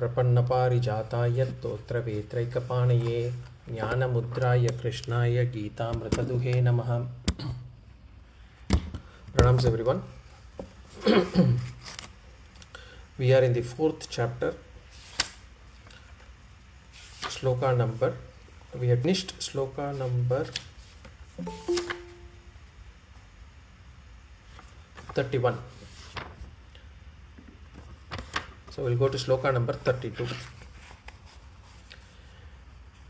प्रपन्नपारिजाताय तोत्रवेत्रैकपाणये ज्ञानमुद्राय कृष्णाय गीतामृतदुहे नमः. Pranams everyone. We are in the 4th chapter, Sloka number. We have finished Sloka number 31. So we'll go to Sloka number 32.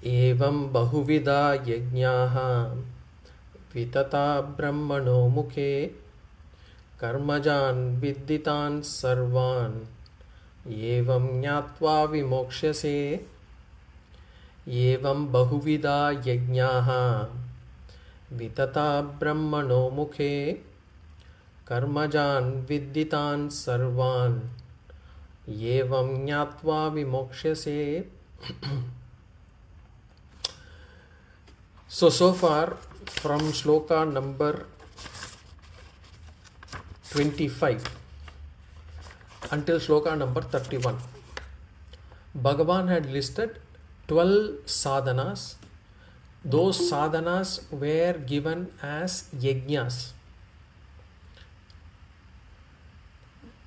Evam bahuvida yajñaḥ vitata brahmano mukhe karmajan vidditan sarvan evam jnātvā vimokṣyase. Evam bahuvida yajñaḥ vitata brahmano mukhe karmajan vidditan sarvan evam jnātvā vimokṣyase. So far from Sloka number 25 until Sloka number 31, Bhagavān had listed 12 sadhanas. Those sadhanas were given as yajñas.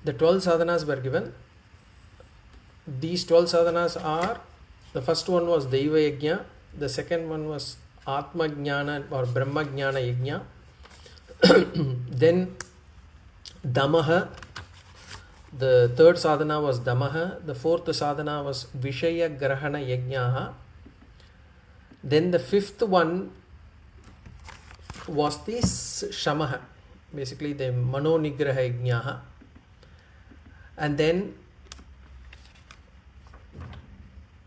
The 12 sadhanas were given. These 12 sadhanas are, the first one was Daiva Yajña, the second one was Ātma-jñāna or Brahma-jñāna yajña, then Damaha, the third sadhana was Damaha, the fourth sadhana was Vishaya Grahana Yajñaḥ, then the fifth one was the Shamaha, basically the Mano Nigraha Yajñaḥ, and then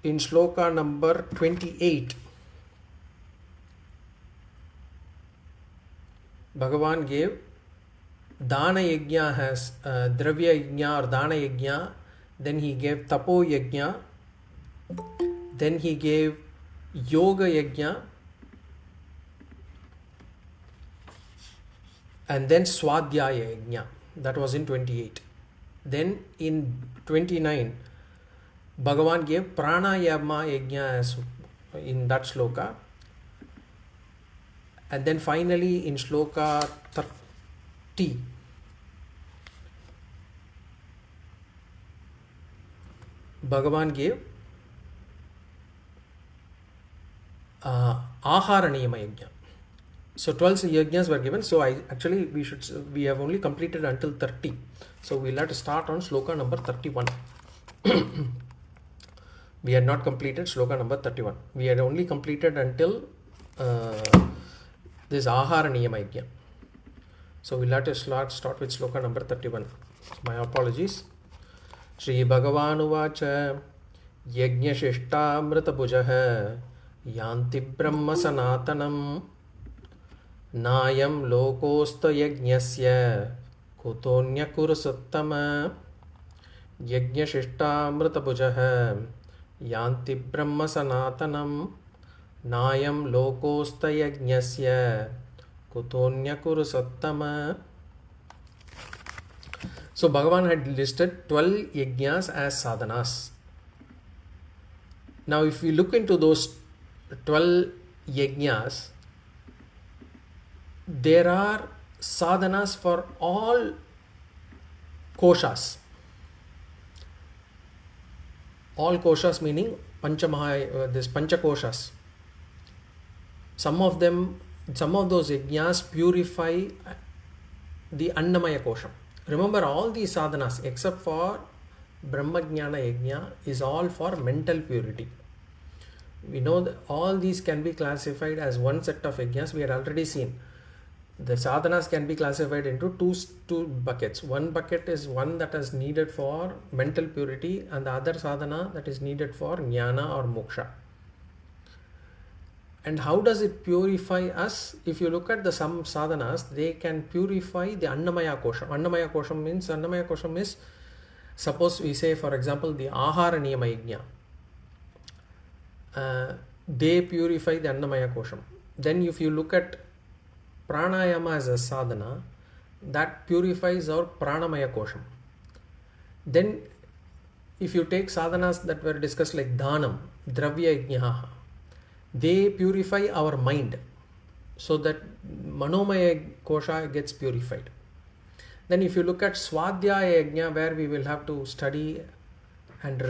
in Sloka number 28, Bhagavān gave Dana Yajña as Dravya Yajña or Dana Yajña, then he gave Tapo Yajña, then he gave Yoga Yajña, and then Swadhyaya Yajña. That was in 28. Then in 29, Bhagavān gave Pranayama Yajña as in that sloka. And then finally in Sloka 30, Bhagavān gave Āhāra-Niyama yajña. So 12 yajñas were given. So we have only completed until 30. So we'll have to start on Sloka number 31. We had not completed Sloka number 31. We had only completed until this Āhāra-Niyama yajña. So we'll have to start with Sloka number 31. My apologies. Shri Bhagavān uvacha yajña-śiṣṭam amṛtabhujah yānti Brahma sanātanam nāyam lokosta yajñasya kutonya-śiṣṭam yajña-śiṣṭam amṛtabhujah yānti Brahma sanātanam nāyam lokosta yajñasya kutonya-śiṣṭam. So Bhagavān had listed 12 yajñas as sadhanas. Now if we look into those 12 yajñas, there are sadhanas for all kośas. All kośas meaning this pancha kośas. Some of those yajñas purify the Annamaya kośam. Remember, all these sadhanas except for Brahma-jñāna yajña is all for mental purity. We know that all these can be classified as one set of yajñas. We had already seen the sadhanas can be classified into two buckets. One bucket is one that is needed for mental purity, and the other sadhana that is needed for jnana or moksha. And how does it purify us? If you look at some sadhanas, they can purify the Annamaya kośam. Annamaya kośam is, suppose we say, for example, the Āhāra-Niyama yajña. They purify the Annamaya kośam. Then if you look at pranayama as a sadhana, that purifies our pranamaya kośam. Then if you take sadhanas that were discussed like dhanam, dravya yajñaḥ, they purify our mind so that manomaya kosha gets purified. Then if you look at svadhyaya yajña, where we will have to study and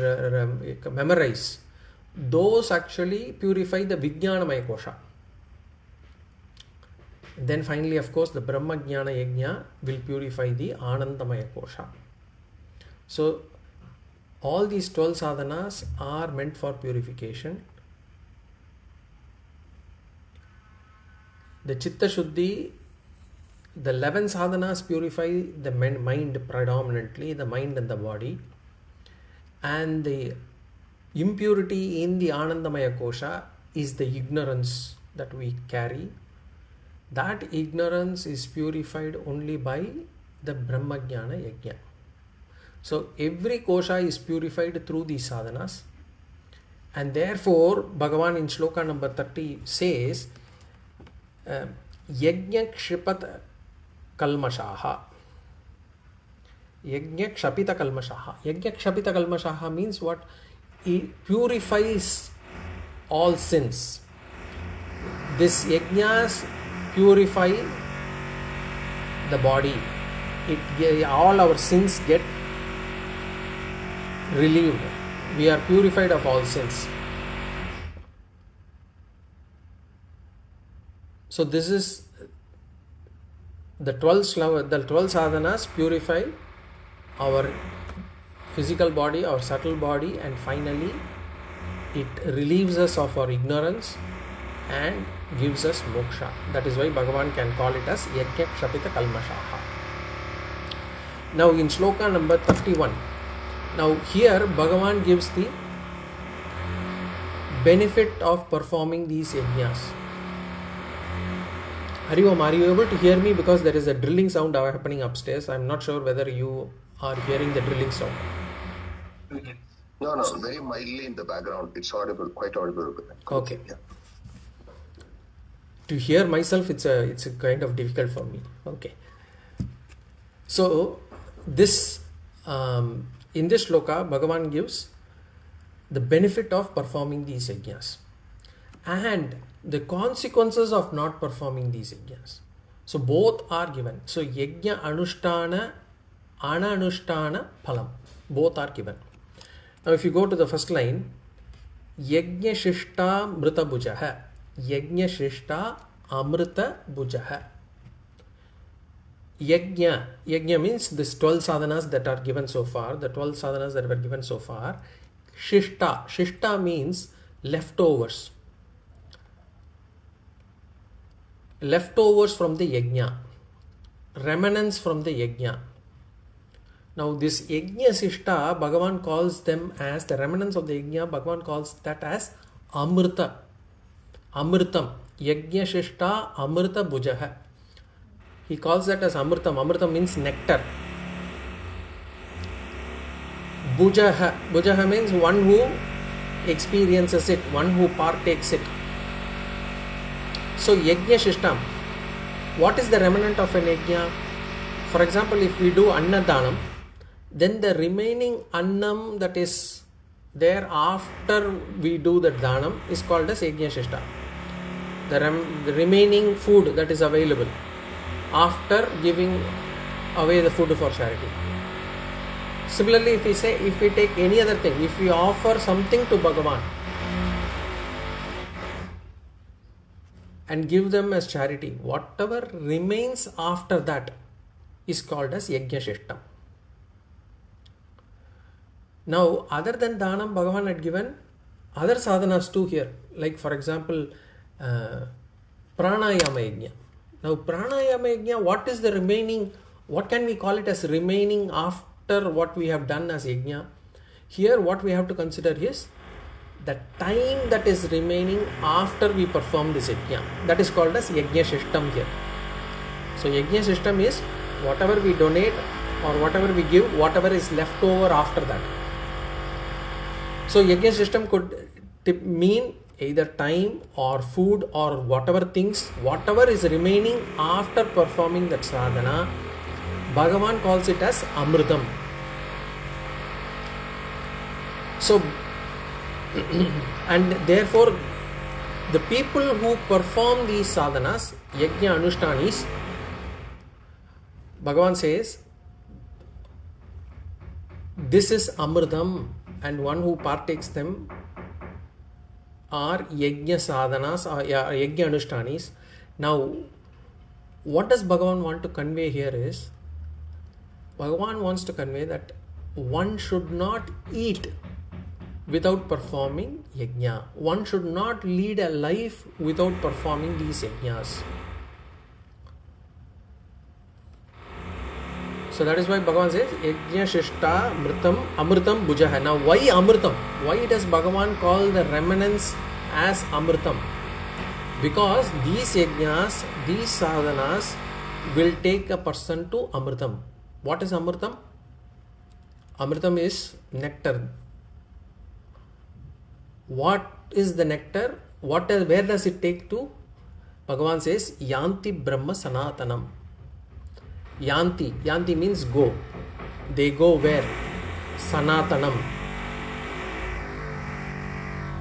memorize, those actually purify the vijñānamaya kosha. Then finally, of course, the Brahma-jñāna yajña will purify the ānandamaya kosha. So all these 12 sadhanas are meant for purification. The chitta shuddhi, the 11 sadhanas purify the mind predominantly, the mind and the body. And the impurity in the Ānandamaya kosha is the ignorance that we carry. That ignorance is purified only by the Brahma-jñāna yajña. So every kosha is purified through these sadhanas. And therefore, Bhagavān in Sloka number 30 says, yajña-śiṣṭam kalmashaha. Yajña-śiṣṭam kalmashaha. Yajña-śiṣṭam kalmashaha means what? It purifies all sins. This yajñas purify the body. All our sins get relieved. We are purified of all sins. So this is the 12 sadhanas purify our physical body, our subtle body, and finally it relieves us of our ignorance and gives us moksha. That is why Bhagavān can call it as yajña-śiṣṭam kalmashaha. Now in Sloka number 31, now here Bhagavān gives the benefit of performing these yajñas. Hari Om, are you able to hear me? Because there is a drilling sound happening upstairs. I am not sure whether you are hearing the drilling sound. No, very mildly in the background. It's audible, quite audible. Okay. Yeah. To hear myself, it's a kind of difficult for me. Okay. So this in this shloka, Bhagavān gives the benefit of performing these yajñas and the consequences of not performing these yajñas. So both are given. So yajña-anushtana, ana-anushtana phalam, both are given. Now if you go to the first line, yajña-śiṣṭam amṛta bhujah, yajña-śiṣṭam amṛta bhujah. Yajña means this 12 sadhanas that are given so far, the 12 sadhanas that were given so far. Śiṣṭa means leftovers. Leftovers from the yajña, remnants from the yajña. Now this yajña-śiṣṭam, Bhagavān calls them as the remnants of the yajña. Bhagavān calls that as amṛta, amṛitam. Yajña-śiṣṭam amṛta bhujah. He calls that as amṛitam. Amṛitam means nectar. Bhujah means one who experiences it, one who partakes it. So yajña-śiṣṭam, what is the remnant of an yajña? For example, if we do annadanam, then the remaining annam that is there after we do the danam is called as yajña-śiṣṭam. The remaining food that is available after giving away the food for charity. Similarly, if we take any other thing, if we offer something to Bhagavān and give them as charity, whatever remains after that is called as yajña-śiṣṭam. Now, other than dhanam, Bhagavān had given other sadhanas too here. Like for example, pranayama yajña. Now, pranayama yajña, what is the remaining, what can we call it as remaining after what we have done as yajña? Here, what we have to consider is the time that is remaining after we perform this yajña. That is called as yajña-śiṣṭam here. So, yajña-śiṣṭam is whatever we donate or whatever we give, whatever is left over after that. So, yajña-śiṣṭam could mean either time or food or whatever things, whatever is remaining after performing that sadhana. Bhagavān calls it as amṛitam. So, and therefore, the people who perform these sadhanas, yajna anushtanis, Bhagavan says, this is amṛitam, and one who partakes them are yajna sadhanas or yajna anushtanis. Now, what does Bhagavan want to convey here is, Bhagavan wants to convey that one should not eat without performing yajna. One should not lead a life without performing these yajnas. So that is why Bhagavan says, yajña-śiṣṭam amṛitam bhujaha. Now why amṛitam? Why does Bhagavan call the remnants as amṛitam? Because these yajnas, these sadhanas will take a person to amṛitam. What is amṛitam? Amṛitam is nectar. What is the nectar? Where does it take to? Bhagavan says, yānti Brahma sanātanam. Yānti means go. They go where? Sanātanam.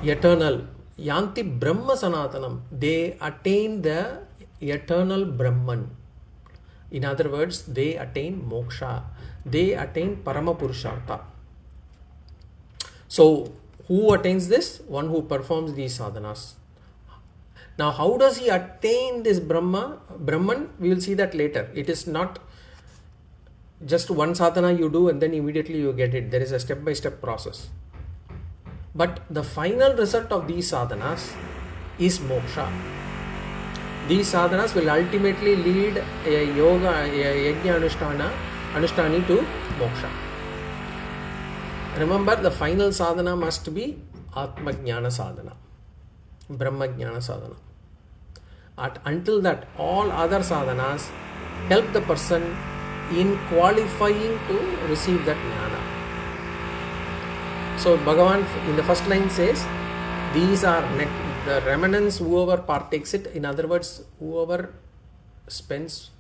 Eternal. Yānti Brahma sanātanam. They attain the eternal Brahman. In other words, they attain moksha. They attain Paramapurushartha. So, who attains this? One who performs these sadhanas. Now, how does he attain this Brahman? We will see that later. It is not just one sadhana you do and then immediately you get it. There is a step-by-step process. But the final result of these sadhanas is moksha. These sadhanas will ultimately lead a yajna-anushtani to moksha. Remember, the final sadhana must be Atma-jñāna sadhana, Brahma-jñāna sadhana. Until that, all other sadhanas help the person in qualifying to receive that jnana. So Bhagavan in the first line says, these are the remnants, whoever partakes it. In other words, whoever spends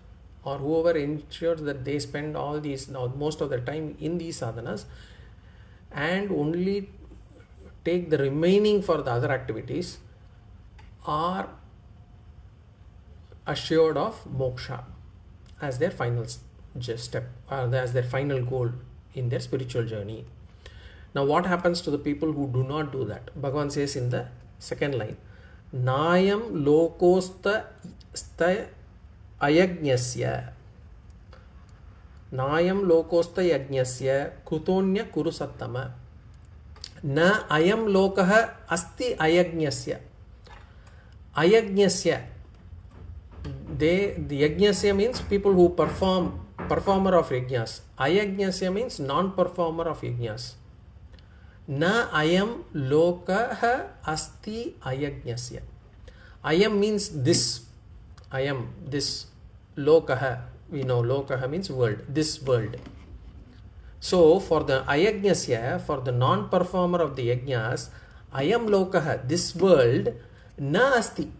or whoever ensures that they spend all these, most of the time in these sadhanas, and only take the remaining for the other activities, are assured of moksha as their final step, as their final goal in their spiritual journey. Now what happens to the people who do not do that? Bhagavan says in the second line, Nayam lokosta yajñasya. Nayam lokosta yajñasya kutonya kurusattama. Na ayam lokaha asti ayajñasya. Ayajñasya. The yajñasya means people who performer of yajñas. Ayajñasya means non-performer of yajñas. Na ayam lokaha asti ayajñasya. Ayam means this. Ayam, this. Lokaha. We know lokaha means world. This world. So for the ayajñasya, for the non-performer of the yajñas, ayam lokaha, this world, na asti.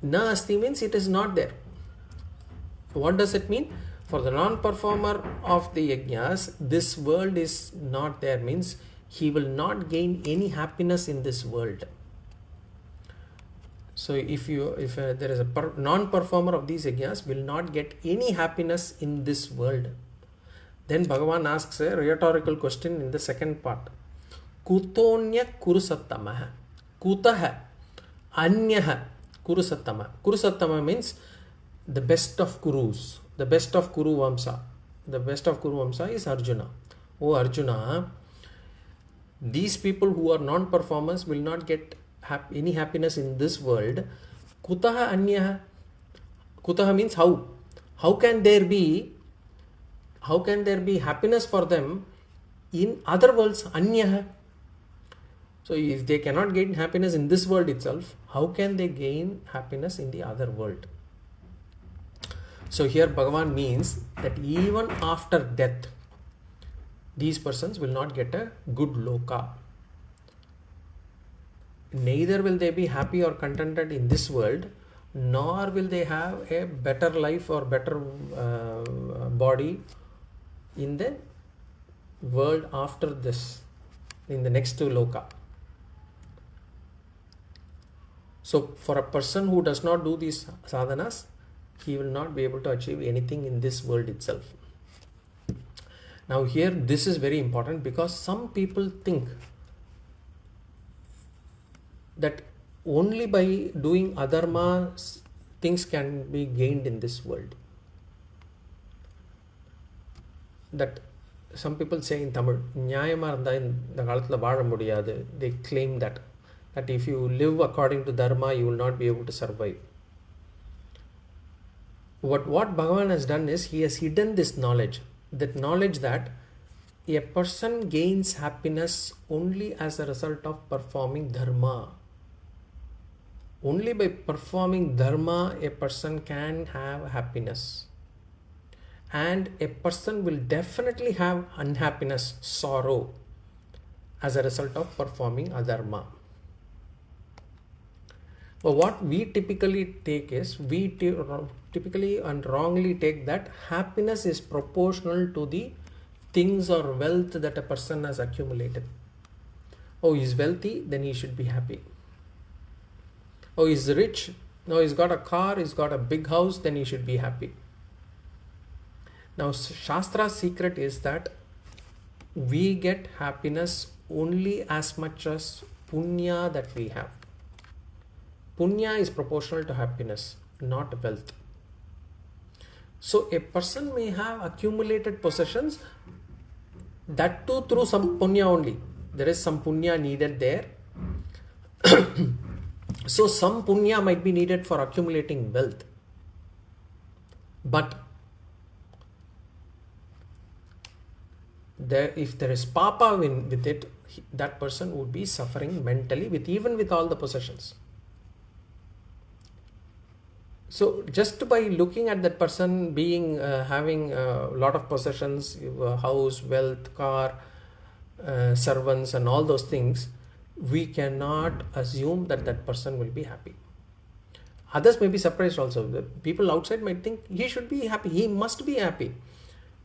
Na asti means it is not there. What does it mean? For the non-performer of the yajñas, this world is not there, means he will not gain any happiness in this world. So if there is a non-performer of these yajñas will not get any happiness in this world. Then Bhagavan asks a rhetorical question in the second part. Kutonya kurusattamaha. Kutaha anyaha kurusattama. Kurusattama means the best of kurus, the best of Kuru Vamsa. The best of Kuru Vamsa is Arjuna. Oh Arjuna, these people who are non-performers will not get any happiness in this world. Kutaha anyaha. Kutaha means how. How can there be happiness for them in other worlds? Anyaha. So if they cannot gain happiness in this world itself, how can they gain happiness in the other world? So here Bhagavan means that even after death, these persons will not get a good loka. Neither will they be happy or contented in this world, nor will they have a better life or better body in the world after this. in the next loka. So for a person who does not do these sadhanas, he will not be able to achieve anything in this world itself. Now here this is very important, because some people think that only by doing adharma things can be gained in this world. That some people say in Tamil, நியாயமா இருந்தா இந்த காலத்துல வாழ முடியாது. They claim that if you live according to dharma, you will not be able to survive. What Bhagavān has done is, he has hidden this knowledge that a person gains happiness only as a result of performing dharma. Only by performing dharma a person can have happiness. And a person will definitely have unhappiness, sorrow, as a result of performing adharma. But what we typically take is, typically and wrongly take that happiness is proportional to the things or wealth that a person has accumulated. Oh, he's wealthy, then he should be happy. Oh, he's rich, no, he's got a car, he's got a big house, then he should be happy. Now, Shastra's secret is that we get happiness only as much as punya that we have. Punya is proportional to happiness, not wealth. So a person may have accumulated possessions, that too through some punya only. There is some punya needed there. So some punya might be needed for accumulating wealth. But if there is papa with it, that person would be suffering mentally even with all the possessions. So just by looking at that person being having a lot of possessions, house, wealth, car, servants and all those things, we cannot assume that person will be happy. Others may be surprised also. The people outside might think he should be happy, he must be happy,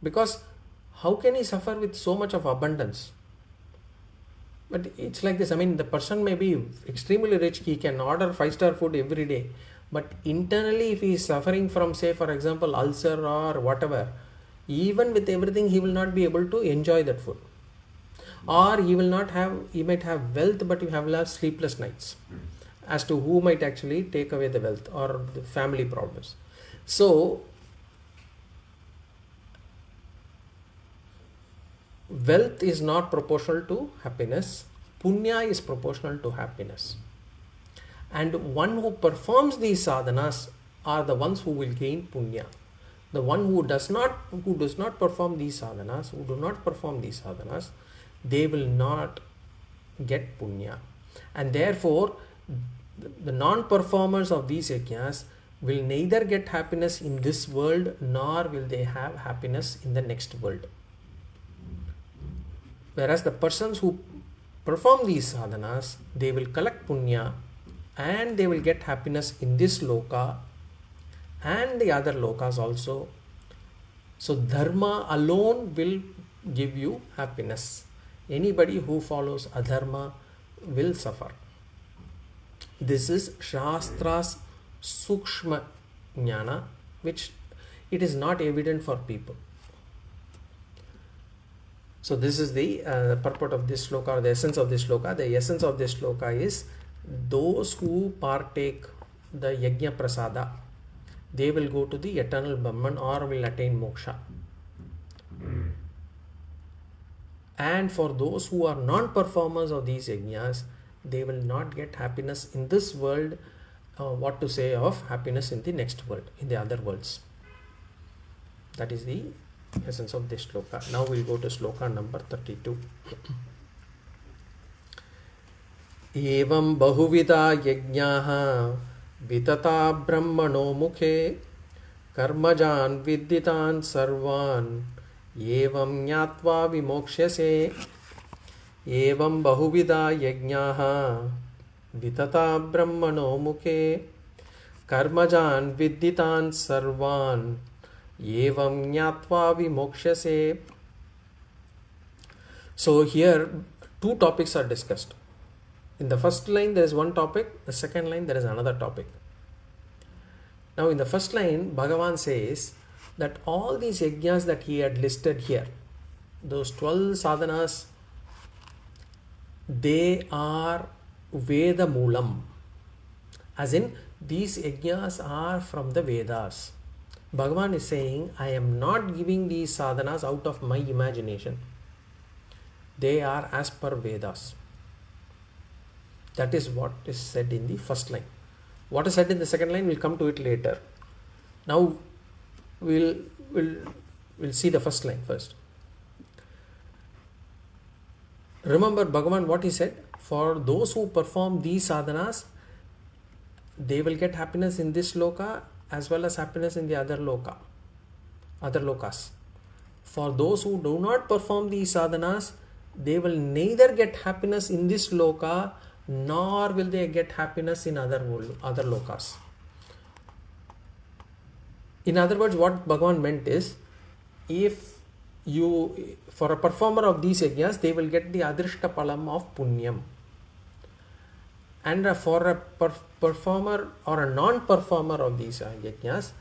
because how can he suffer with so much of abundance? But it's like this. I mean, the person may be extremely rich, he can order 5-star food every day, but internally if he is suffering from, say for example, ulcer or whatever, even with everything he will not be able to enjoy that food. Or he might have wealth, but you have sleepless nights as to who might actually take away the wealth, or the family problems. So wealth is not proportional to happiness. Punya is proportional to happiness. And one who performs these sadhanas are the ones who will gain punya. The one who does not perform these sadhanas, who do not perform these sadhanas, they will not get punya. And therefore the non-performers of these yajñas will neither get happiness in this world, nor will they have happiness in the next world. Whereas the persons who perform these sadhanas, they will collect punya and they will get happiness in this loka and the other lokas also. So dharma alone will give you happiness. Anybody who follows adharma will suffer. This is Shastra's sukshma jnana, which it is not evident for people. So this is the purport of this sloka, or the essence of this sloka. The essence of this sloka is, those who partake the yajña prasada, they will go to the eternal Brahman or will attain moksha. And for those who are non-performers of these yajñas, they will not get happiness in this world. What to say of happiness in the next world, in the other worlds. That is the essence of this sloka. Now we'll go to sloka number 32. Evam bahuvida yajñaḥ vitata brahmano mukhe karmajan vidditan sarvan evam jnātvā vimokṣyase. Evam bahuvida yajñaḥ vitata brahmano mukhe karmajan vidditan sarvan evam jnātvā vimokṣyase. So here two topics are discussed. In the first line there is one topic, the second line there is another topic. Now in the first line, Bhagavān says that all these yajñas that he had listed here, those 12 sadhanas, they are Veda Moolam. As in, these yajñas are from the Vedas. Bhagavān is saying, I am not giving these sadhanas out of my imagination. They are as per Vedas. That is what is said in the first line. What is said in the second line, we'll come to it later. Now, we'll see the first line first. Remember Bhagavān what he said? For those who perform these sadhanas, they will get happiness in this loka as well as happiness in the other lokas. For those who do not perform these sadhanas, they will neither get happiness in this loka nor will they get happiness in other lokas. In other words, what Bhagavān meant is, for a performer of these yajñas, they will get the adrishta palam of punyam. And for a performer or a non-performer of these yajñas,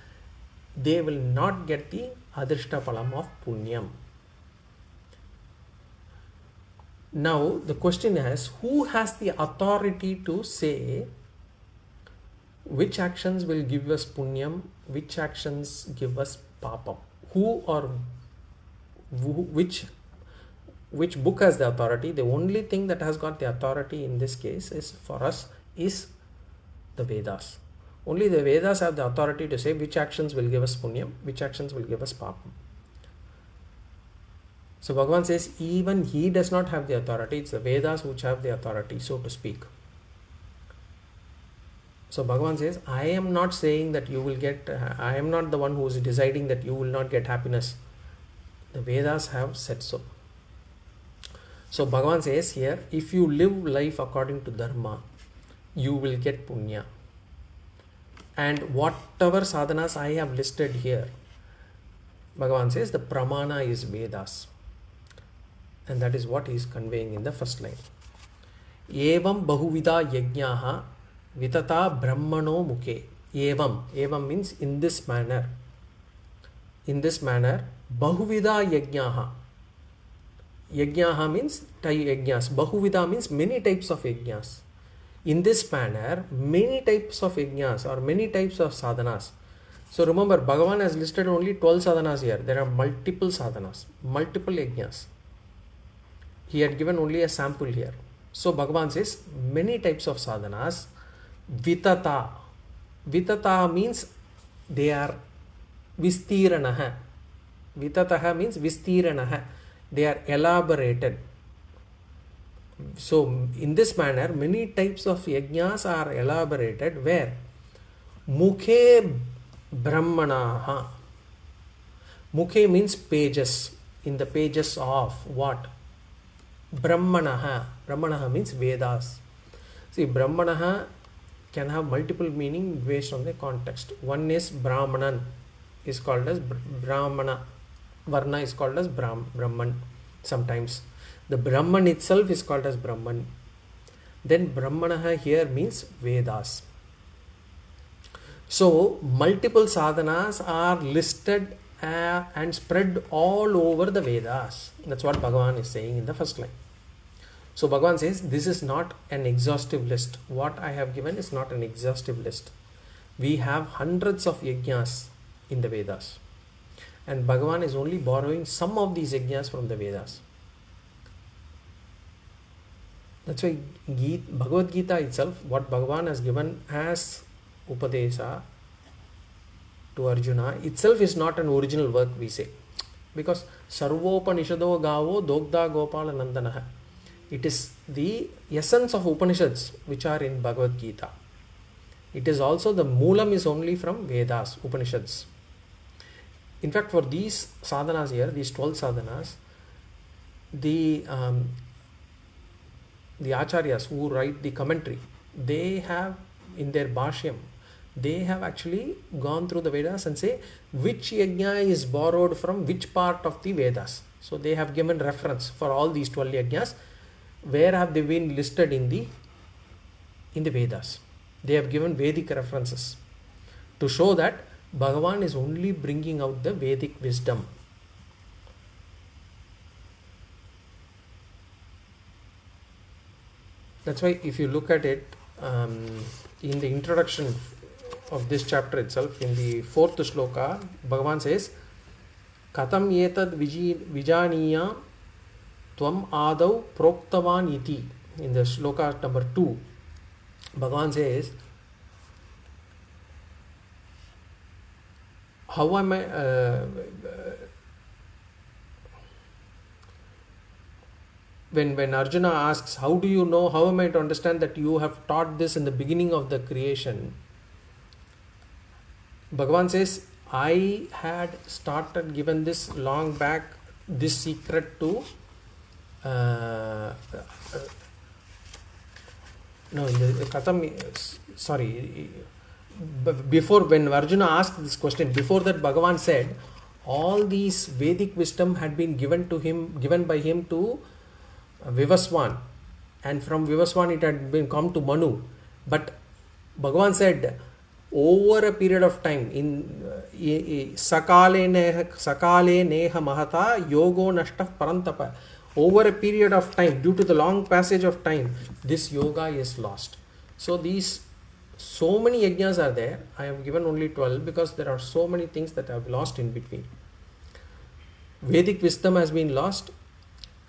they will not get the adrishta palam of punyam. Now the question is, who has the authority to say which actions will give us punyam, which actions give us papam? Which book has the authority? The only thing that has got the authority in this case is for us is the Vedas. Only the Vedas have the authority to say which actions will give us punyam, which actions will give us papam. So Bhagavān says even he does not have the authority. It's the Vedas which have the authority, so to speak. So Bhagavān says, I am not saying that you will get, I am not the one who is deciding that you will not get happiness. The Vedas have said so. So Bhagavān says here, if you live life according to dharma, you will get punya. And whatever sadhanas I have listed here, Bhagavān says the pramana is Vedas. And that is what he is conveying in the first line. Evam bahuvida yajñaḥ vitata brahmano mukhe. Evam means in this manner. In this manner, bahuvida yajñaḥ. Yajñaḥ means yajñas. Bahuvida means many types of yajñas. In this manner, many types of yajñas or many types of sadhanas. So remember, Bhagavān has listed only 12 sadhanas here. There are multiple sadhanas, multiple yajñas. He had given only a sample here. So Bhagavān says many types of sadhanas. Vitata. Vitata means they are vistiranaha. Vitataha means vistiranaha. They are elaborated. So in this manner, many types of yajñas are elaborated where? Mukhe brahmanaha. Mukhe means pages. In the pages of what? Brahmanaha. Brahmanaha means Vedas. See, Brahmanaha can have multiple meaning based on the context. One is Brahmanan, is called as Brahmana. Varna is called as Brahman sometimes. The Brahman itself is called as Brahman. Then Brahmanaha here means Vedas. So multiple sadhanas are listed and spread all over the Vedas. That's what Bhagavān is saying in the first line. So Bhagavān says this is not an exhaustive list. What I have given is not an exhaustive list. We have hundreds of yajñas in the Vedas. And Bhagavān is only borrowing some of these yajñas from the Vedas. That's why Bhagavad Gita itself, what Bhagavān has given as Upadesa to Arjuna, itself is not an original work, we say. Because Sarvopanishado Gavo Dogda Gopala Nandanaha. It is the essence of Upanishads which are in Bhagavad Gita. It is also the Moolam is only from Vedas, Upanishads. In fact, for these sadhanas here, these 12 sadhanas, the acharyas who write the commentary, they have in their bhashyam, they have actually gone through the Vedas and say which yajña is borrowed from which part of the Vedas. So they have given reference for all these 12 yajñas. Where have they been listed in the Vedas? They have given Vedic references to show that Bhagavan is only bringing out the Vedic wisdom. That's why if you look at it in the introduction of this chapter itself, in the 4th Sloka, Bhagavan says, Katam etad vijaniya tvam adau proktavan iti. In the Sloka number 2, Bhagavan says, how am I... When Arjuna asks, how do you know, how am I to understand that you have taught this in the beginning of the creation? Bhagavan says, I had started given this long back, this secret to no, in the Katham, sorry, before, when Arjuna asked this question, before that Bhagavan said, all these Vedic wisdom had been given by him to Vivaswan, and from Vivaswan it had been come to Manu. But Bhagavan said, over a period of time, in sakale neha mahata yogo nashtah parantapa, over a period of time, due to the long passage of time, this yoga is lost. So so many yajñas are there. I have given only 12 because there are so many things that I have lost in between. Vedic wisdom has been lost,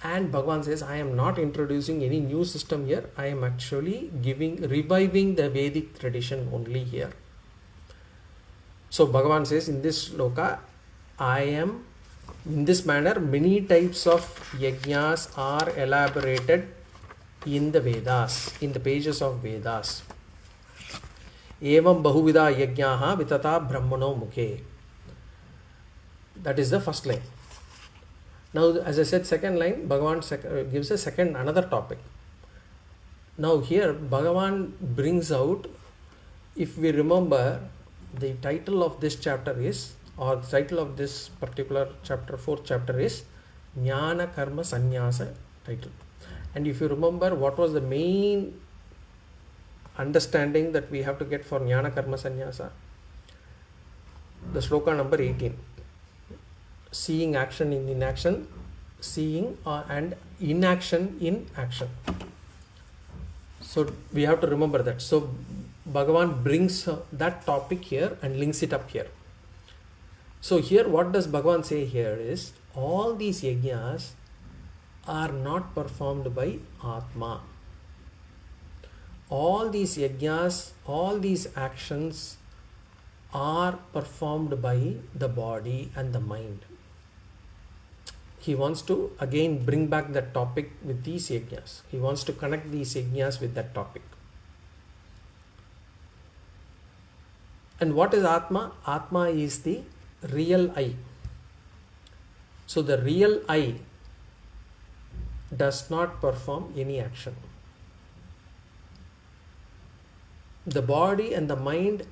and Bhagavan says, I am not introducing any new system here. I am actually reviving the Vedic tradition only here. So Bhagavan says in this sloka, I am, in this manner, many types of yajñas are elaborated in the Vedas, in the pages of Vedas. Evam bahuvida yajñaḥ vitata brahmano mukhe. That is the first line. Now, as I said, second line, Bhagavan gives another topic. Now here, Bhagavan brings out, if we remember, the title of this chapter is, or the title of this particular chapter, 4th chapter is Jnana Karma Sannyasa title. And if you remember, what was the main understanding that we have to get for Jnana Karma Sannyasa? The sloka number 18. Seeing action in inaction, seeing and inaction in action. So we have to remember that. So Bhagavan brings that topic here and links it up here. So here, what does Bhagavan say here is, all these yajñas are not performed by Atma. All these yajñas, all these actions are performed by the body and the mind. He wants to again bring back that topic with these yajñas. He wants to connect these yajñas with that topic. And what is Atma? Atma is the real I. So the real I does not perform any action. The body and the mind,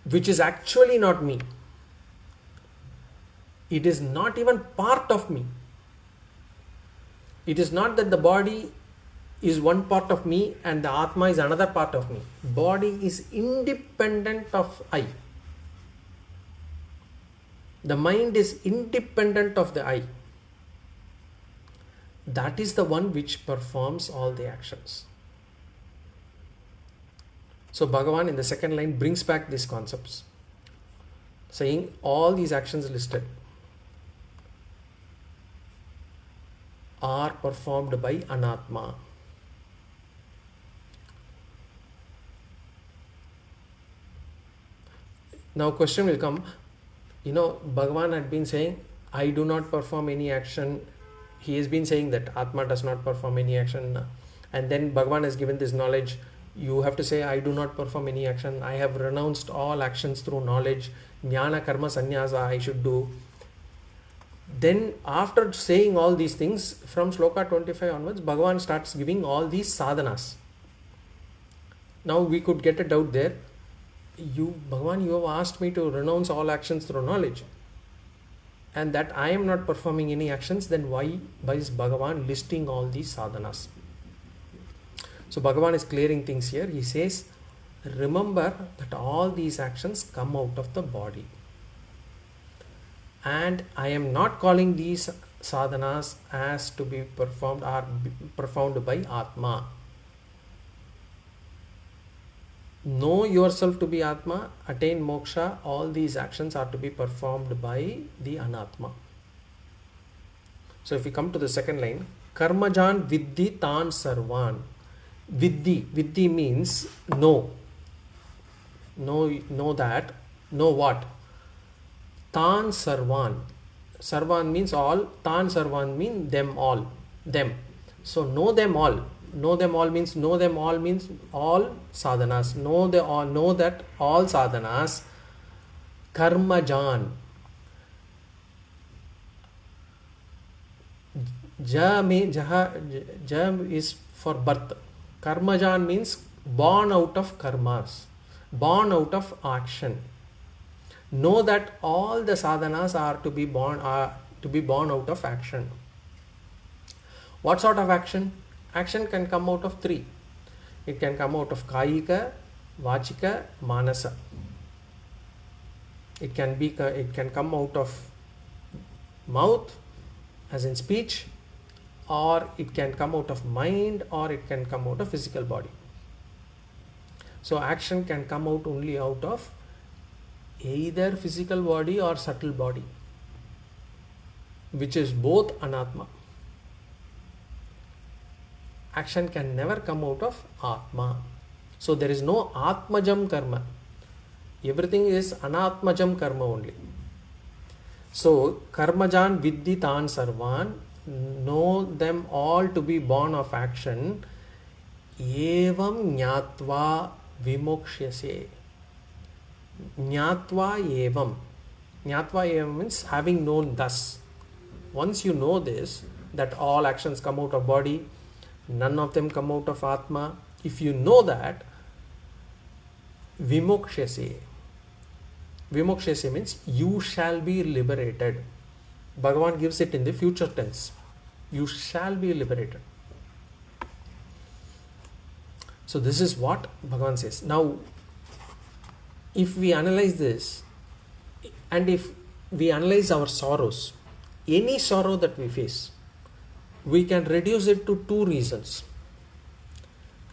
which is actually not me, it is not even part of me. It is not that the body is one part of me and the Atma is another part of me. Body is independent of I. The mind is independent of the I. That is the one which performs all the actions. So Bhagavan in the second line brings back these concepts, saying all these actions listed are performed by Anatma. Now question will come, Bhagavan had been saying, I do not perform any action. He has been saying that Atma does not perform any action. And then Bhagavan has given this knowledge. You have to say, I do not perform any action. I have renounced all actions through knowledge. Jnana karma sannyasa I should do. Then after saying all these things, from Sloka 25 onwards, Bhagavan starts giving all these sadhanas. Now we could get a doubt there. Bhagavan, you have asked me to renounce all actions through knowledge. and that I am not performing any actions, then why is Bhagavān listing all these sadhanas? So Bhagavān is clearing things here. He says, remember that all these actions come out of the body. And I am not calling these sadhanas as to be performed or performed by Atma. Know yourself to be Atma, attain moksha, all these actions are to be performed by the Anatma. So if we come to the second line, Karmajan Viddhi Tan Sarvan. Viddhi means know. Know that. Know what? Tan Sarvan. Sarvan means all. Tan Sarvan means them all. Them. So know them all. Know them all means all sadhanas. Know that all sadhanas. Karmajan. Ja is for birth. Karmajan means born out of karmas, born out of action. Know that all the sadhanas are to be born out of action. What sort of action? Action can come out of three. It can come out of kayika, vachika, manasa. It can come out of mouth, as in speech, or it can come out of mind, or it can come out of physical body. So action can come out only out of either physical body or subtle body, which is both anatma. Action can never come out of Atma. So there is no Atmajam karma. Everything is Anatmajam karma only. So Karmajan Viddhi Tan Sarvan, know them all to be born of action. Evam Jnatva Vimokshase. Jnatva Evam. Jnatva Evam means having known thus. Once you know this, that all actions come out of body, none of them come out of Atma. If you know that, Vimokshase. Vimokshase means you shall be liberated. Bhagavan gives it in the future tense. You shall be liberated. So this is what Bhagavan says. Now, if we analyze this, and if we analyze our sorrows, any sorrow that we face, we can reduce it to two reasons.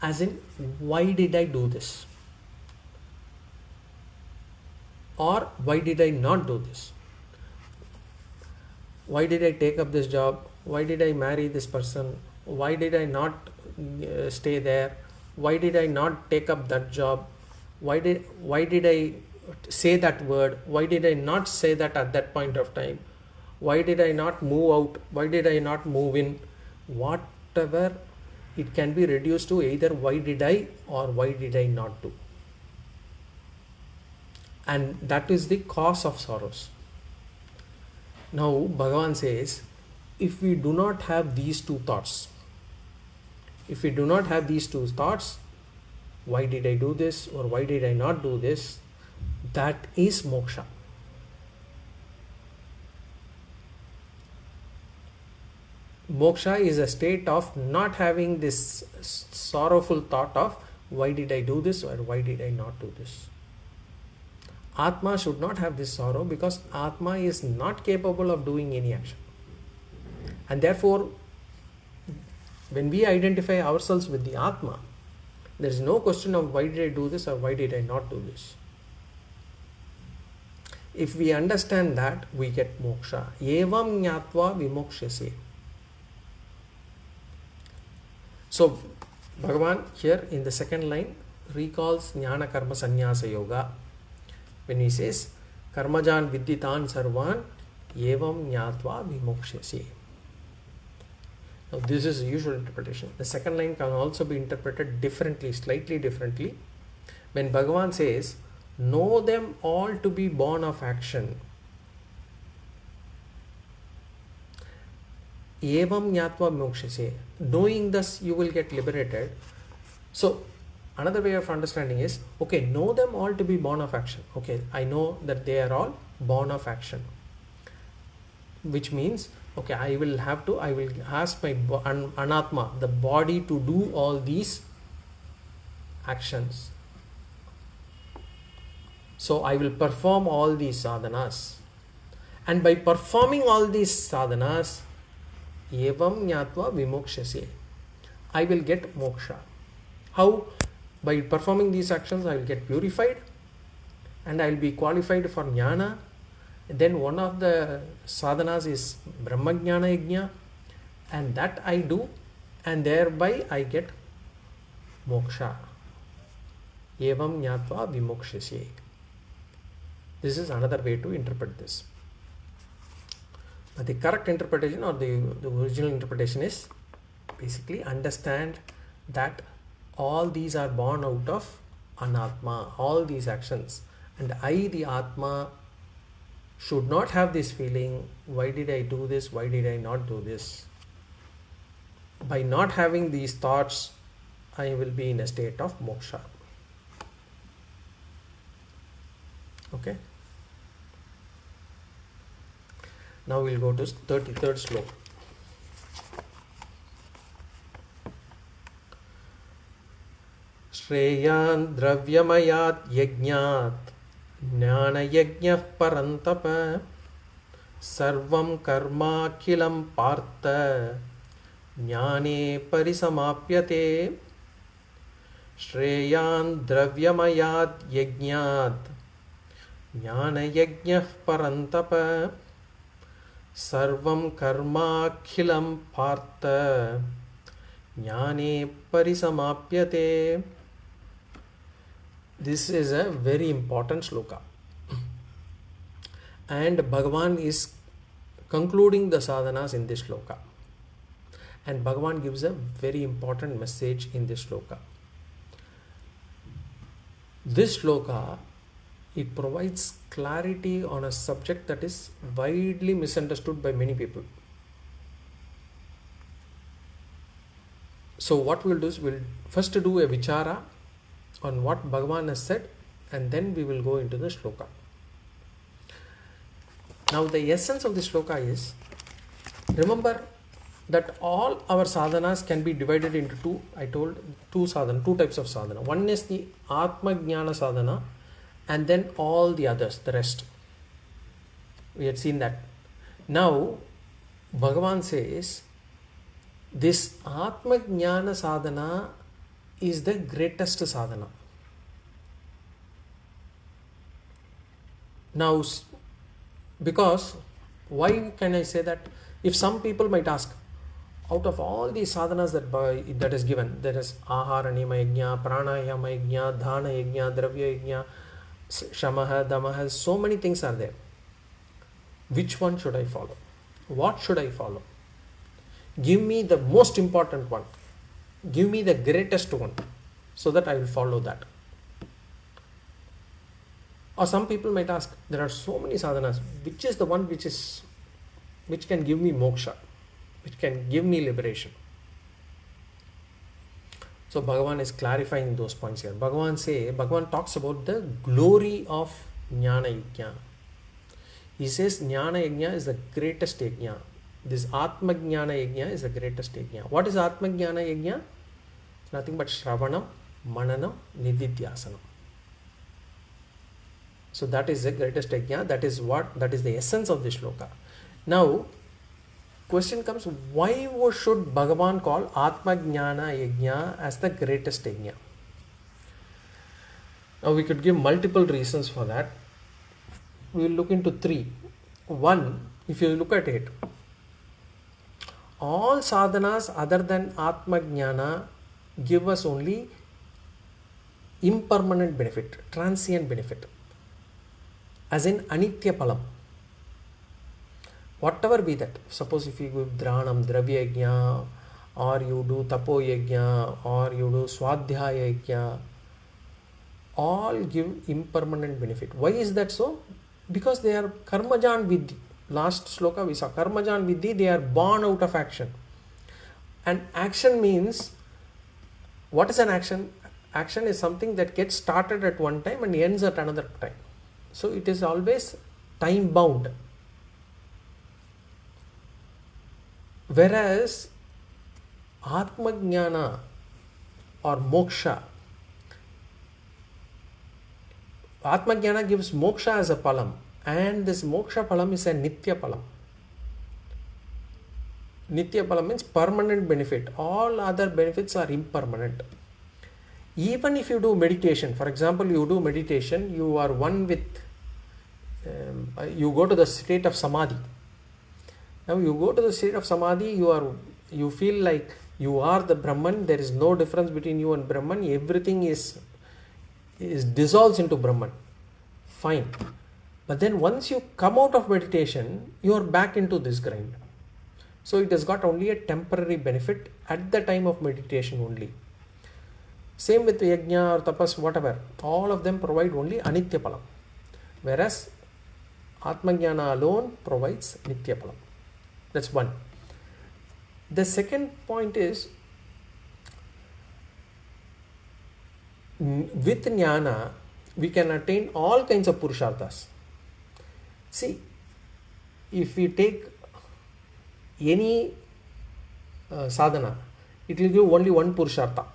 As in, why did I do this? Or why did I not do this? Why did I take up this job? Why did I marry this person? Why did I not stay there? Why did I not take up that job? Why did I say that word? Why did I not say that at that point of time? Why did I not move out? Why did I not move in? Whatever, it can be reduced to either why did I or why did I not do. And that is the cause of sorrows. Now Bhagavan says, if we do not have these two thoughts, why did I do this or why did I not do this, that is moksha. Moksha is a state of not having this sorrowful thought of why did I do this or why did I not do this. Atma should not have this sorrow because Atma is not capable of doing any action. And therefore, when we identify ourselves with the Atma, there is no question of why did I do this or why did I not do this. If we understand that, we get moksha. Evam jnatva vimokshase. So, Bhagavan here in the second line recalls Jnana Karma Sannyasa Yoga when he says, Karmajan Vidditan Sarvan Evam Jnatva Vimokshase. Now, this is the usual interpretation. The second line can also be interpreted differently, slightly differently. When Bhagavan says, know them all to be born of action. Evam Jnatva Vimokshase. Knowing thus, you will get liberated. So, another way of understanding is, okay, know them all to be born of action. Okay, I know that they are all born of action. which means, okay, I will ask my anatma, the body, to do all these actions. So I will perform all these sadhanas, and by performing all these sadhanas, evam jnatva vimokshasye, I will get moksha. How? By performing these actions, I will get purified, and I will be qualified for jnana. Then one of the sadhanas is Brahma-jñāna yajña, and that I do, and thereby I get moksha. Evam jnatva vimokshasye. This is another way to interpret this. But the correct interpretation, or the original interpretation, is basically understand that all these are born out of anatma, all these actions, and I, the atma, should not have this feeling, why did I do this, why did I not do this? By not having these thoughts, I will be in a state of moksha. Okay. Now we'll go to 33rd sloka. Shreyan dravyamayat yajñat yajña-śiṣṭam parantapa sarvam karma kilam partha jnane parisamapyate. Shreyan dravyamayat yajñat yajña-śiṣṭam parantapa sarvam karma khilam partha jnane parisamapyate. This is a very important sloka, and Bhagavān is concluding the sadhanas in this sloka, and Bhagavān gives a very important message in this sloka. This sloka, it provides clarity on a subject that is widely misunderstood by many people. So what we'll do is we'll first do a vichara on what Bhagavān has said, and then we will go into the sloka. Now the essence of the sloka is, remember that all our sadhanas can be divided into two. I told two types of sadhana. One is the Atma-jñāna sadhana, and then all the others, the rest. We had seen that. Now Bhagavān says this Atma-jñāna sadhana is the greatest sadhana. Now, because, why can I say that? If some people might ask, out of all these sadhanas that is given, there is Āhāra-Niyama yajña, pranayama yajña, dhana yajña, dravya yajña, shamaha, damaha, so many things are there. Which one should I follow? What should I follow? Give me the most important one. Give me the greatest one, so that I will follow that. Or some people might ask, there are so many sadhanas, which is the one which can give me moksha, which can give me liberation? So Bhagavān is clarifying those points here. Bhagavān talks about the glory of Jnana Yajña. He says Jnana Yajña is the greatest yajña. This Atma-jñāna yajña is the greatest yajña. What is Atma-jñāna yajña? It's nothing but Shravanam, Mananam, Nididhyasanam. So that is the greatest yajña. That is the essence of this shloka. Now, question comes, why should Bhagavān call Atma-jñāna yajña as the greatest yajña? Now we could give multiple reasons for that. We will look into three. One, if you look at it, all sadhanas other than Atma-jñāna give us only impermanent benefit, transient benefit, as in anitya palam. Whatever be that, suppose if you give dhranam, dravya yajña, or you do tapo yajña, or you do swadhyaya yajña, all give impermanent benefit. Why is that so? Because they are karmajan vidhi. Last sloka we saw karmajan vidhi, they are born out of action. And action means, what is an action? Action is something that gets started at one time and ends at another time. So it is always time bound. Whereas Atma-jñāna or moksha, Atma-jñāna gives moksha as a palam, and this moksha palam is a nitya palam. Nitya palam means permanent benefit. All other benefits are impermanent. Even if you do meditation, for example, you do meditation, you are one with, you go to the state of samadhi. Now you go to the state of samadhi, you feel like you are the Brahman. There is no difference between you and Brahman. Everything is dissolves into Brahman. Fine. But then once you come out of meditation, you are back into this grind. So it has got only a temporary benefit at the time of meditation only. Same with yajña or tapas, whatever. All of them provide only anitya palam. Whereas Atma-jñāna alone provides nitya palam. That's one. The second point is, with jnana, we can attain all kinds of purusharthas. See, if we take any sadhana, it will give only one purushartha.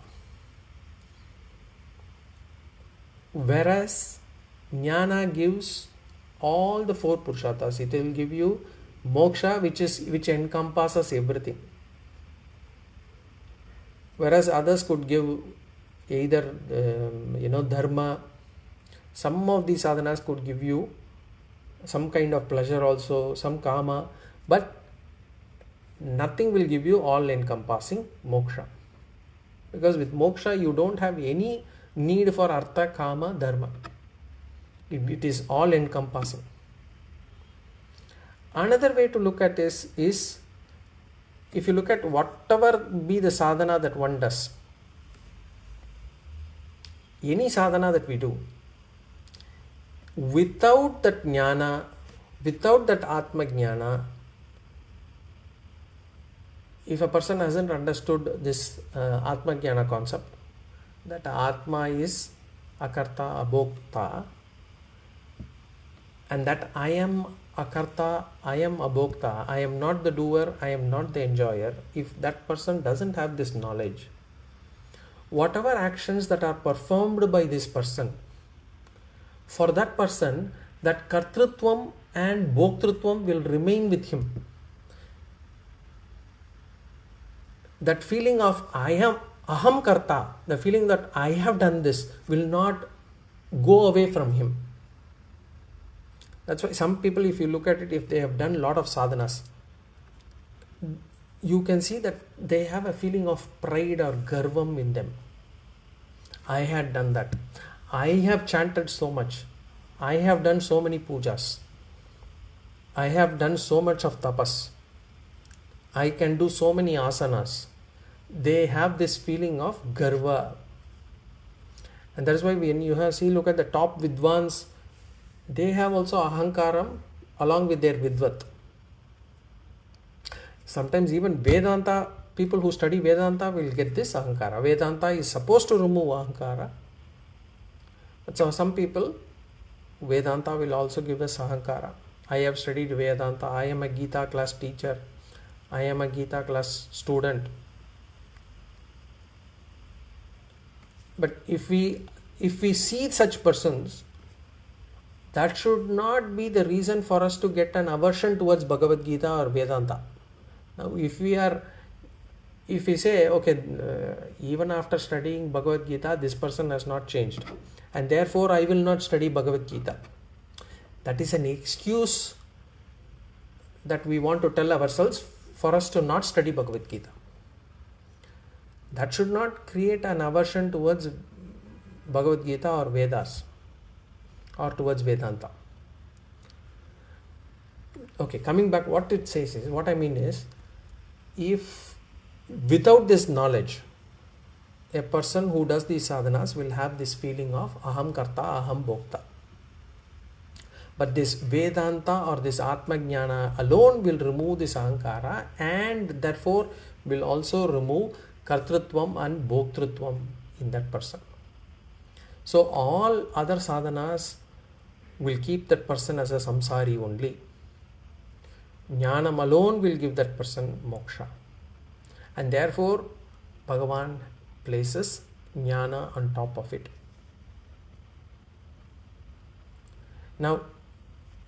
Whereas jnana gives all the four purusharthas. It will give you moksha, which encompasses everything. Whereas others could give either dharma. Some of these sadhanas could give you some kind of pleasure also, some kama, but nothing will give you all encompassing moksha. Because with moksha you don't have any need for artha, kama, dharma. It is all encompassing. Another way to look at this is, if you look at whatever be the sadhana that one does, any sadhana that we do, without that jnana, without that Atma-jñāna, if a person hasn't understood this Atma-jñāna concept, that Atma is akarta, abhokta, and that I am akarta, I am abhokta, I am not the doer, I am not the enjoyer, if that person doesn't have this knowledge, whatever actions that are performed by this person, for that person, that kartrutvam and bhoktrutvam will remain with him. That feeling of I am aham karta, the feeling that I have done this, will not go away from him. That's why some people, if you look at it, if they have done a lot of sadhanas, you can see that they have a feeling of pride or garvam in them. I had done that. I have chanted so much. I have done so many pujas. I have done so much of tapas. I can do so many asanas. They have this feeling of garva. And that is why when you look at the top vidvans, they have also ahankaram along with their vidvat. Sometimes even Vedanta, people who study Vedanta will get this ahankara. Vedanta is supposed to remove ahankara. But so some people, Vedanta will also give us ahankara. I have studied Vedanta. I am a Gita class teacher. I am a Gita class student. But if we see such persons, that should not be the reason for us to get an aversion towards Bhagavad Gita or Vedanta. Now, if we say, okay, even after studying Bhagavad Gita, this person has not changed, and therefore I will not study Bhagavad Gita, that is an excuse that we want to tell ourselves for us to not study Bhagavad Gita. That should not create an aversion towards Bhagavad Gita or Vedas or towards Vedanta. Okay, coming back, what it says is, what I mean is, if without this knowledge, a person who does these sadhanas will have this feeling of aham karta, aham bhokta. But this Vedanta or this Atma-jñāna alone will remove this ahankara, and therefore will also remove kartrutvam and bhoktrutvam in that person. So all other sadhanas will keep that person as a samsari only. Jnanam alone will give that person moksha. And therefore, Bhagavān places Jnana on top of it. Now,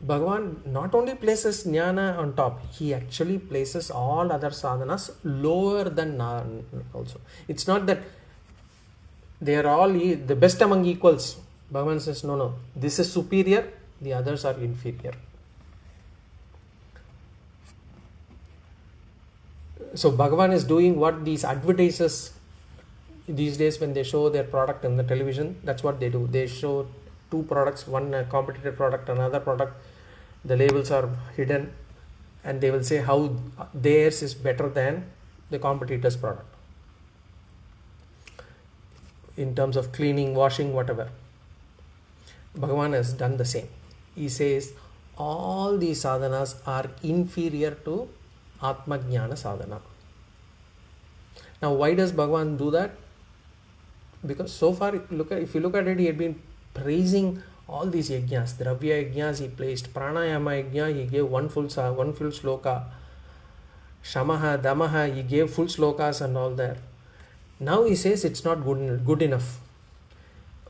Bhagavān not only places Jnana on top, he actually places all other sadhanas lower than Jnana also. It's not that they are all the best among equals. Bhagavān says, no, this is superior, the others are inferior. So Bhagavān is doing what these advertisers these days, when they show their product on the television, that's what they do. They show two products, one a competitor product, another product. The labels are hidden, and they will say how theirs is better than the competitor's product in terms of cleaning, washing, whatever. Bhagavān has done the same. He says all these sadhanas are inferior to Atma-jñāna sadhana. Now, why does Bhagavān do that? Because so far, if you look at it, he had been praising all these yajñas. Dravya yajñas he placed, pranayama yajña he gave one full sloka, shamaha, damaha he gave full slokas and all that. Now he says it's not good enough.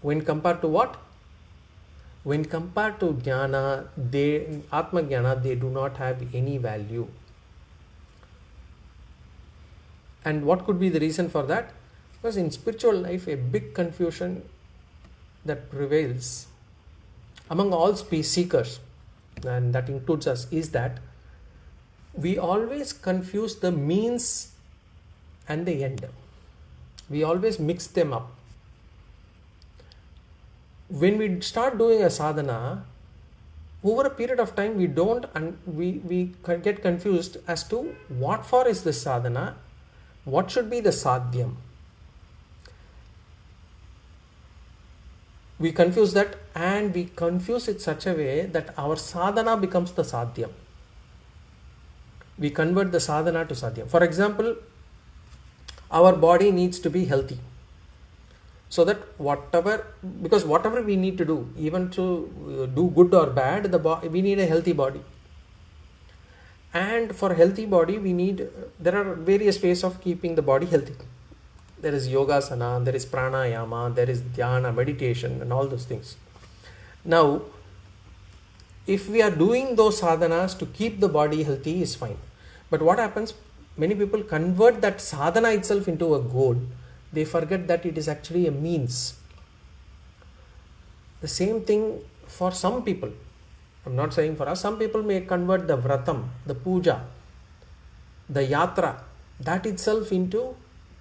When compared to what? When compared to jnana, Atma-jñāna, they do not have any value. And what could be the reason for that? Because in spiritual life, a big confusion that prevails among all seekers, and that includes us, is that we always confuse the means and the end. We always mix them up. When we start doing a sadhana, over a period of time, we get confused as to what for is this sadhana, what should be the sadhyam. We confuse that, and we confuse it such a way that our sadhana becomes the sadhyam. We convert the sadhana to sadhyam. For example, our body needs to be healthy. So that whatever we need to do, even to do good or bad, we need a healthy body. And for a healthy body, there are various ways of keeping the body healthy. There is yogasana, there is pranayama, there is dhyana, meditation, and all those things. Now, if we are doing those sadhanas to keep the body healthy, is fine. But what happens? Many people convert that sadhana itself into a goal. They forget that it is actually a means. The same thing for some people. I'm not saying for us. Some people may convert the vratam, the puja, the yatra, that itself into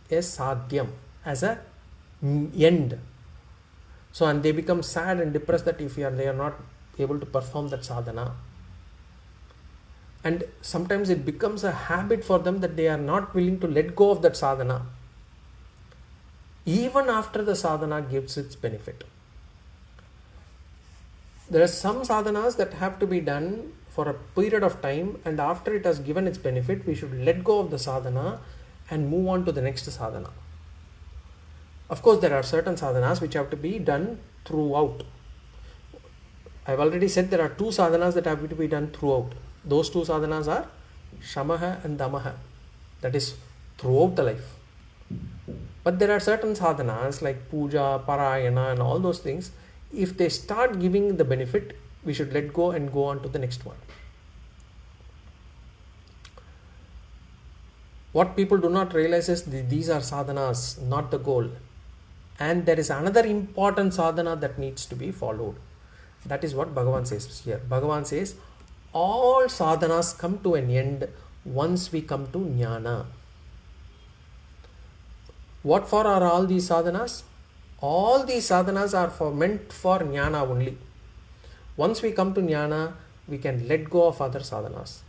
a sadhyam, as a end. So, and they become sad and depressed that they are not able to perform that sadhana. And sometimes it becomes a habit for them that they are not willing to let go of that sadhana, even after the sadhana gives its benefit. There are some sadhanas that have to be done for a period of time, and after it has given its benefit, we should let go of the sadhana and move on to the next sadhana. Of course, there are certain sadhanas which have to be done throughout. I've already said there are two sadhanas that have to be done throughout. Those two sadhanas are shamaha and damaha. That is throughout the life. But there are certain sadhanas like puja, parayana and all those things. If they start giving the benefit, we should let go and go on to the next one. What people do not realize is these are sadhanas, not the goal. And there is another important sadhana that needs to be followed. That is what Bhagavān says here. Bhagavān says, all sadhanas come to an end once we come to Jnana. What for are all these sadhanas? All these sadhanas are meant for Jnana only. Once we come to Jnana, we can let go of other sadhanas.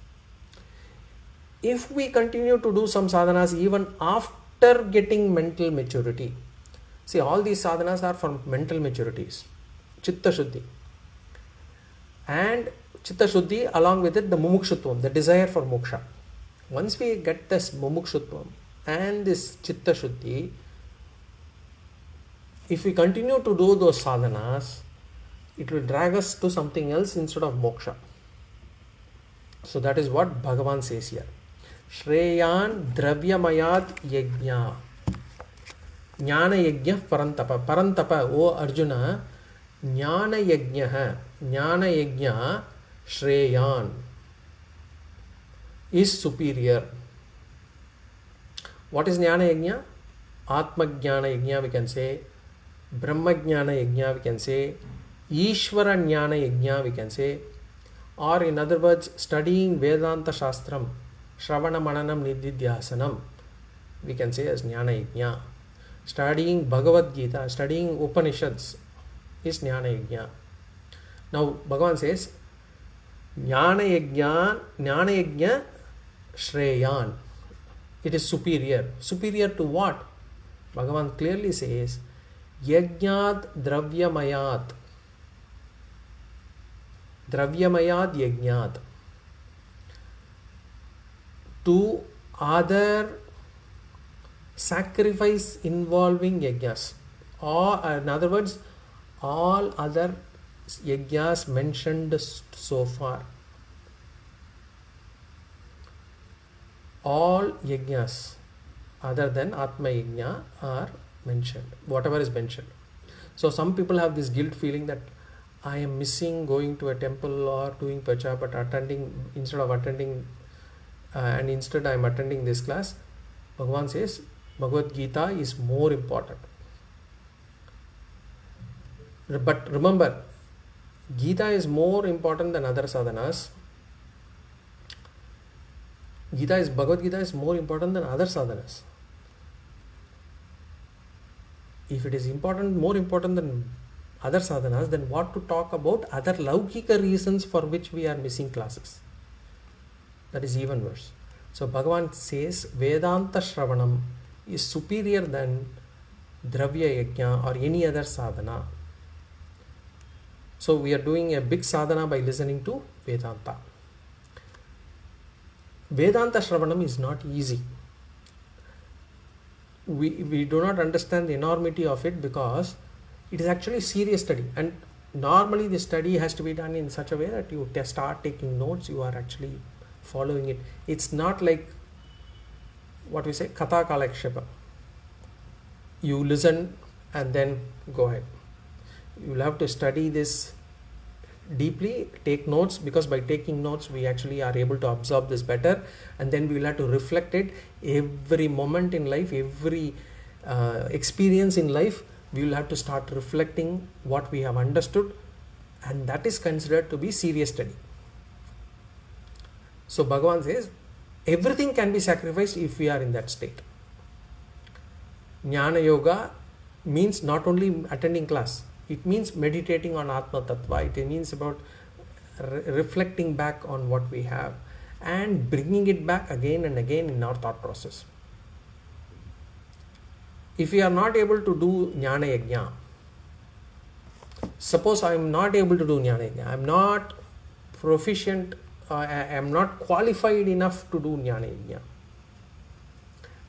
If we continue to do some sadhanas even after getting mental maturity, see, all these sadhanas are for mental maturities, chitta shuddhi. And chitta shuddhi, along with it, the mumukshutvam, the desire for moksha. Once we get this mumukshutvam and this chitta shuddhi, if we continue to do those sadhanas, it will drag us to something else instead of moksha. So that is what Bhagavan says here. Shreyan dravyamayat yajña. Jnana-yajñah parantapa. Parantapa, O Arjuna, Jnana-yajñah, Jnana-yajña, Shreyan is superior. What is Jnana-yajña? Atma-jñāna-yajña we can say, Brahma-jñāna-yajña we can say, Ishvara-jñāna-yajña we can say, or in other words, studying Vedanta Shastram, Shravana-mananam nididhyasanam, we can say as Jnana-yajña. Studying Bhagavad Gita, studying Upanishads is Jnana-yajña. Now Bhagavan says, Jnana-yajña Shreyan. It is superior. Superior to what? Bhagavan clearly says, Yajñāt dravyamayāt. Dravyamayāt yajñāt. To other sacrifice involving yajñas. Or in other words, all other yajñas mentioned so far. All yajñas other than Atma Yajña are mentioned, whatever is mentioned. So some people have this guilt feeling that I am missing going to a temple or doing puja, but instead I am attending this class. Bhagavan says Bhagavad Gita is more important. But remember, Gita is more important than other sadhanas. Bhagavad Gita is more important than other sadhanas. If it is more important than other sadhanas, then what to talk about other laukika reasons for which we are missing classes? That is even worse. So Bhagavan says Vedanta Shravanam is superior than Dravya Yajña or any other sadhana. So we are doing a big sadhana by listening to Vedanta. Vedanta Shravanam is not easy. We do not understand the enormity of it because it is actually serious study, and normally the study has to be done in such a way that you start taking notes, you are actually following it. It's not like what we say Katha Kalakshepa. You listen and then go ahead. You will have to study this deeply, take notes, because by taking notes we actually are able to absorb this better, and then we will have to reflect it every moment in life, every experience in life. We will have to start reflecting what we have understood, and that is considered to be serious study. So Bhagavan says everything can be sacrificed if we are in that state. Jnana Yoga means not only attending class, it means meditating on Atma Tattva. It means about reflecting back on what we have and bringing it back again and again in our thought process. If we are not able to do Jnana Yajña, suppose I am not able to do Jnana Yajña, I am not proficient, I am not qualified enough to do Jnana Yajña,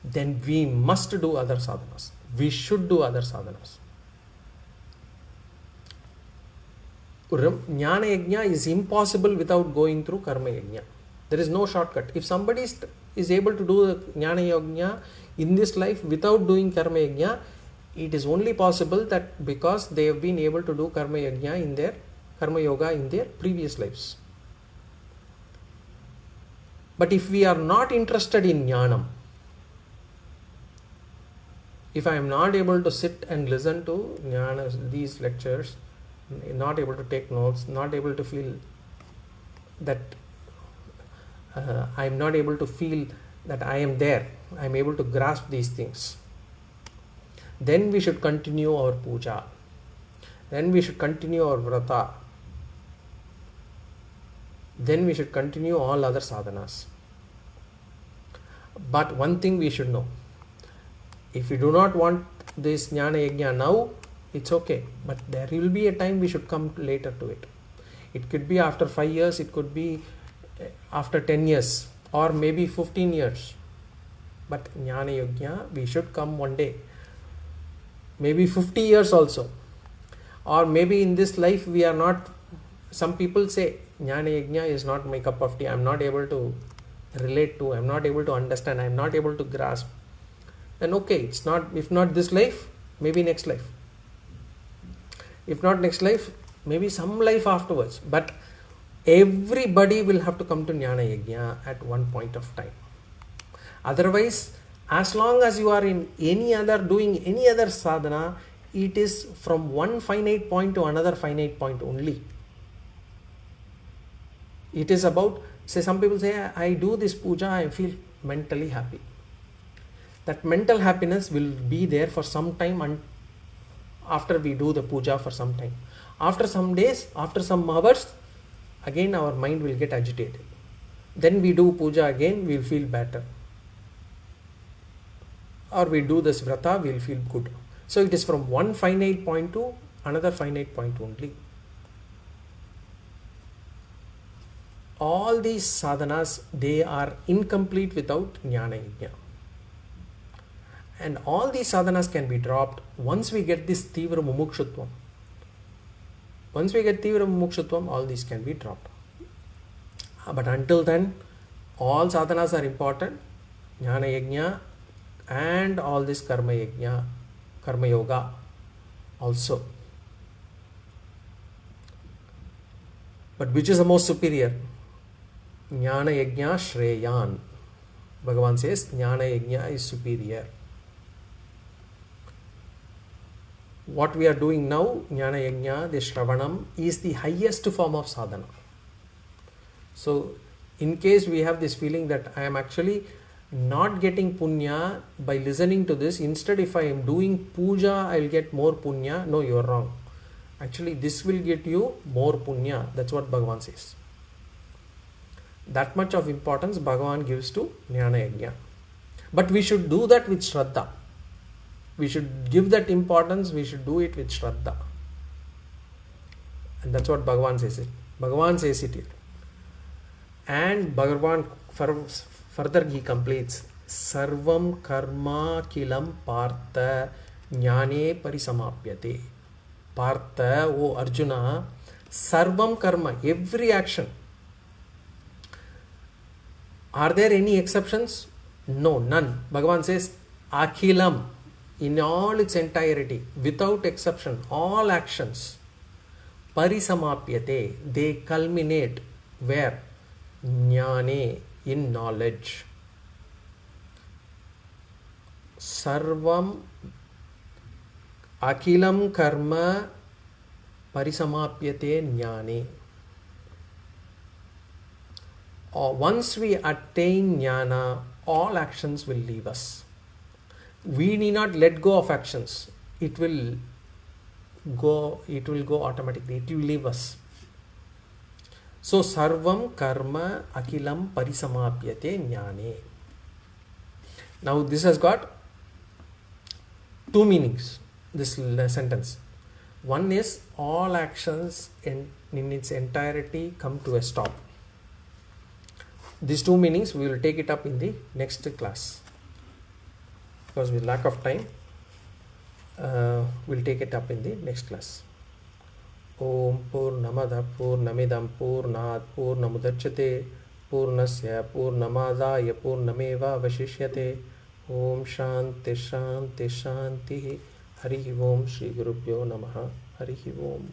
then we must do other sadhanas. We should do other sadhanas. Jnana Yajña is impossible without going through Karma Yajña. There is no shortcut. If somebody is able to do Jnana Yajña in this life without doing Karma Yajña, it is only possible that because they have been able to do Karma Yajña in their Karma Yoga in their previous lives. But if we are not interested in Jnanam, if I am not able to sit and listen to Jnana, these lectures, not able to take notes, not able to feel that I am not able to feel that I am there, I am able to grasp these things, then we should continue our puja, then we should continue our vrata, then we should continue all other sadhanas. But one thing we should know, if we do not want this Jnana Yajña now, it's okay, but there will be a time we should come later to it. It could be after 5 years, it could be after 10 years, or maybe 15 years. But Jnana Yajña, we should come one day. Maybe 50 years also. Or maybe in this life we are not, some people say, Jnana-yajña is not my cup of tea, I am not able to relate to, I am not able to understand, I am not able to grasp, then okay, it's not, if not this life, maybe next life. If not next life, maybe some life afterwards. But everybody will have to come to Jnana-yajña at one point of time. Otherwise, as long as you are in any other, doing any other sadhana, it is from one finite point to another finite point only. It is about, say, some people say, I do this puja, I feel mentally happy. That mental happiness will be there for some time, and after we do the puja for some time. After some days, after some hours, again our mind will get agitated. Then we do puja again, we will feel better. Or we do this vrata, we will feel good. So it is from one finite point to another finite point only. All these sadhanas, they are incomplete without Jnana-yajña. And all these sadhanas can be dropped once we get this tīvra mumukshutvam. Once we get tīvra mumukshutvam, all these can be dropped. But until then, all sadhanas are important. Jnana-yajña and all this karma-yajña, karma-yoga also. But which is the most superior? Jnana-yajña-śrēyān. Bhagavān says Jnana-yajña is superior. What we are doing now, Jnana-yajña, the Shravanam, is the highest form of sadhana. So, in case we have this feeling that I am actually not getting punya by listening to this, instead if I am doing puja, I will get more punya. No, you are wrong. Actually, this will get you more punya. That's what Bhagavān says. That much of importance Bhagavān gives to Jnana-yajña. But we should do that with Shraddha. We should give that importance, we should do it with Shraddha. And that's what Bhagavān says it. Bhagavān says it here. And Bhagavān further he completes, Sarvam karma kilam partha jnane parisamapyate. Partha, O Arjuna, Sarvam karma, every action. Are there any exceptions? No, none. Bhagavan says, Akhilam, in all its entirety, without exception, all actions, parisamapyate, they culminate where? Jnane, in knowledge. Sarvam, Akhilam karma parisamapyate jnane. Once we attain jnana, all actions will leave us. We need not let go of actions. It will go automatically. It will leave us. So, sarvam karma akilam parisamapyate jnane. Now, this has got two meanings, this sentence. One is, all actions in its entirety come to a stop. These two meanings, we will take it up in the next class. Because with lack of time, we'll take it up in the next class. Om Purnamada Purnamidam Purnat Purnamudachyate Purnasya Purnamadaya Purnameva Vashishyate. Om Shanti Shanti Shanti. Harihi Om Shri Gurubhyo Namaha. Harihi Om.